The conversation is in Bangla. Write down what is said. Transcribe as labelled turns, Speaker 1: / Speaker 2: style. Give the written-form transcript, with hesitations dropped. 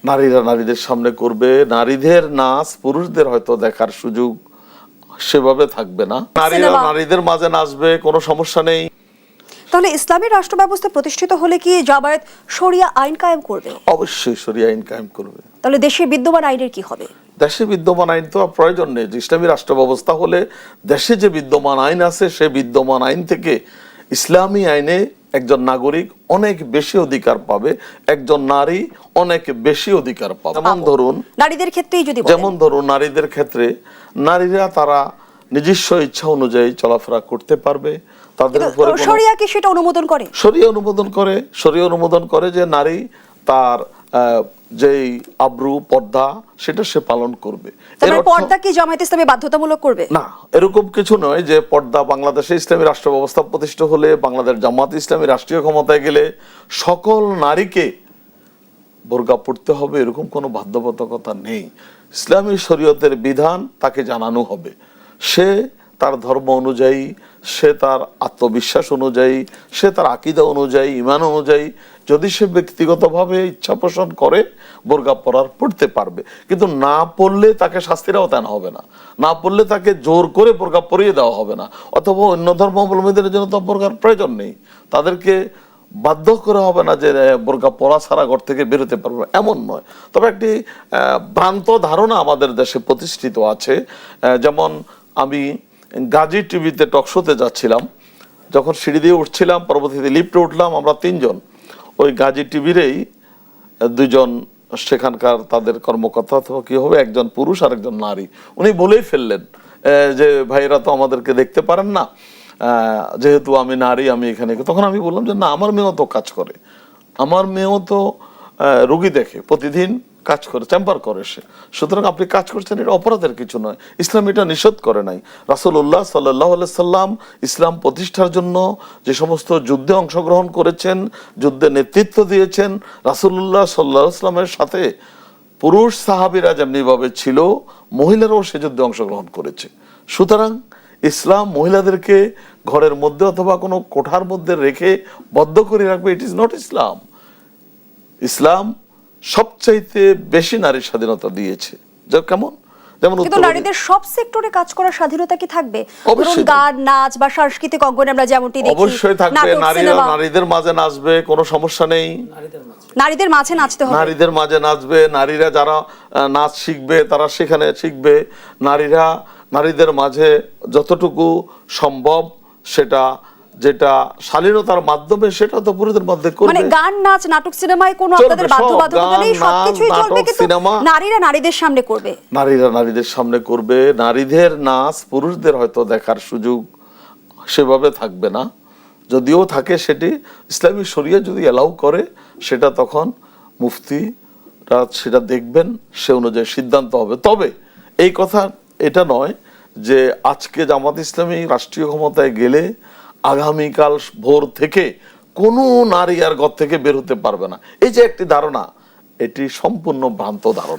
Speaker 1: নারীরা নারীদের সামনে করবে, নারীদের নাচ পুরুষদের হয়তো দেখার সুযোগ সেভাবে থাকবে না, নারীরা নারীদের মাঝে নাচবে, কোনো সমস্যা নেই।
Speaker 2: তাহলে ইসলামী রাষ্ট্র ব্যবস্থা প্রতিষ্ঠিত হলে কি জামায়াত শরিয়া আইন কায়েম করবে?
Speaker 1: অবশ্যই শরিয়া আইন কায়েম করবে।
Speaker 2: তাহলে দেশে বিদ্যমান আইনের কি হবে?
Speaker 1: দেশে বিদ্যমান আইন তো প্রয়োজন নেই। ইসলামী রাষ্ট্র ব্যবস্থা হলে দেশে যে বিদ্যমান আইন আছে সে বিদ্যমান আইন থেকে ইসলামী আইনে একজন নাগরিক অনেক বেশি অধিকার পাবে, একজন নারী অনেক বেশি অধিকার পাবে। যেমন ধরুন
Speaker 2: নারীদের ক্ষেত্রেই যদি
Speaker 1: নারীদের ক্ষেত্রে নারীরা তারা নিজস্ব ইচ্ছা অনুযায়ী চলাফেরা করতে পারবে। তাদের উপরে
Speaker 2: শরিয়া কি সেটা অনুমোদন করে?
Speaker 1: শরিয়া অনুমোদন করে যে নারী তার যেই আব্রু পর্দা সেটা সে পালন করবে।
Speaker 2: পর্দা কি জামায়াত ইসলামী বাধ্যতামূলক করবে?
Speaker 1: না, এরকম কিছু নয় যে পর্দা বাংলাদেশে ইসলামী রাষ্ট্র ব্যবস্থা প্রতিষ্ঠা হলে, বাংলাদেশ জামাত ইসলামী রাষ্ট্রীয় ক্ষমতায় গেলে সকল নারীকে বোরকা পড়তে হবে এরকম কোনো বাধ্যবাধকতা নেই। ইসলামী শরীয়তের বিধান তাকে জানানো হবে। সে তার ধর্ম অনুযায়ী, সে তার আত্মবিশ্বাস অনুযায়ী, সে তার আকীদা অনুযায়ী, ঈমান অনুযায়ী যদি সে ব্যক্তিগতভাবে ইচ্ছা পোষণ করে বোরকা পড়তে পারবে। কিন্তু না পড়লে তাকে শাস্তির আওতায় আনা হবে না, না পড়লে তাকে জোর করে বোরকা পরিয়ে দেওয়া হবে না। অথবা অন্য ধর্মাবলম্বীদের জন্য তো বোরকার প্রয়োজন নেই, তাদেরকে বাধ্য করা হবে না যে বোরকা পরা ছাড়া ঘর থেকে বেরোতে পারবে, এমন নয়। তবে একটি ভ্রান্ত ধারণা আমাদের দেশে প্রতিষ্ঠিত আছে। যেমন আমি গাজী টিভিতে টকশোতে যাচ্ছিলাম, যখন সিঁড়ি দিয়ে উঠছিলাম, পরবর্তীতে লিফটে উঠলাম, আমরা তিনজন ওই গাজী টিভিরই দুজন সেখানকার তাদের কর্মকর্তা অথবা কি হবে, একজন পুরুষ আর একজন নারী, উনি বলেই ফেললেন যে ভাইরা তো আমাদেরকে দেখতে পারেন না, যেহেতু আমি নারী আমি এখানে। তখন আমি বললাম যে না, আমার মেয়েও তো কাজ করে, আমার মেয়েও তো রুগী দেখে, প্রতিদিন কাজ করে, চেম্বার করে সে, সুতরাং আপনি কাজ করছেন এটা অপরাধের কিছু নয়, ইসলাম এটা নিষেধ করে নাই। রাসূলুল্লাহ সাল্লাল্লাহু আলাইহি সাল্লাম ইসলাম প্রতিষ্ঠার জন্য যে সমস্ত যুদ্ধে অংশগ্রহণ করেছেন, যুদ্ধে নেতৃত্ব দিয়েছেন, রাসূলুল্লাহ সাল্লাল্লাহু আলাইহি সাল্লামের সাথে পুরুষ সাহাবীরা যেমনিভাবে ছিল, মহিলারাও সে যুদ্ধে অংশগ্রহণ করেছে। সুতরাং ইসলাম মহিলাদেরকে ঘরের মধ্যে অথবা কোনো কোঠার মধ্যে রেখে বদ্ধ করে রাখবে, ইট ইজ নট ইসলাম। ইসলাম সবচাইতে বেশি নারীর স্বাধীনতা দিয়েছে। কেমন? যেমন
Speaker 2: কিন্তু নারীদের সব সেক্টরে কাজ করার স্বাধীনতা কি থাকবে? ধরুন গান, নাচ বা সাংস্কৃতিক অঙ্গনে আমরা যেমনটি দেখি,
Speaker 1: অবশ্যই থাকবে। নারীরা নারীদের মাঝে নাচবে, কোনো সমস্যা নেই।
Speaker 2: নারীদের মাঝে নাচতে হবে,
Speaker 1: নারীদের মাঝে নাচবে। নারীরা যারা নাচ শিখবে তারা সেখানে শিখবে। নারীদের মাঝে যতটুকু সম্ভব সেটা, যেটা শালীনতার মাধ্যমে, সেটা তো পুরুষদের মধ্যে করবে।
Speaker 2: মানে গান, নাচ, নাটক, সিনেমায় কোনো আপনাদের বাধ্যবাধকতা নেই, সবকিছুই চলবে, কিন্তু নারীরা নারীদের সামনে করবে।
Speaker 1: নারীরা নারীদের সামনে করবে। নারীদের নাচ পুরুষদের হয়তো দেখার সুযোগ সেভাবে থাকবে না, যদিও থাকে সেটি ইসলামী শরিয়া যদি এলাউ করে, সেটা তখন মুফতিরা সেটা দেখবেন, সে অনুযায়ী সিদ্ধান্ত হবে। তবে এই কথা এটা নয় যে আজকে জামাত ইসলামী রাষ্ট্রীয় ক্ষমতায় গেলে আগামীকাল ভোর থেকে কোনো নারী আর ঘর থেকে বের হতে পারবে না, এই যে একটি ধারণা, এটি সম্পূর্ণ ভ্রান্ত ধারণা।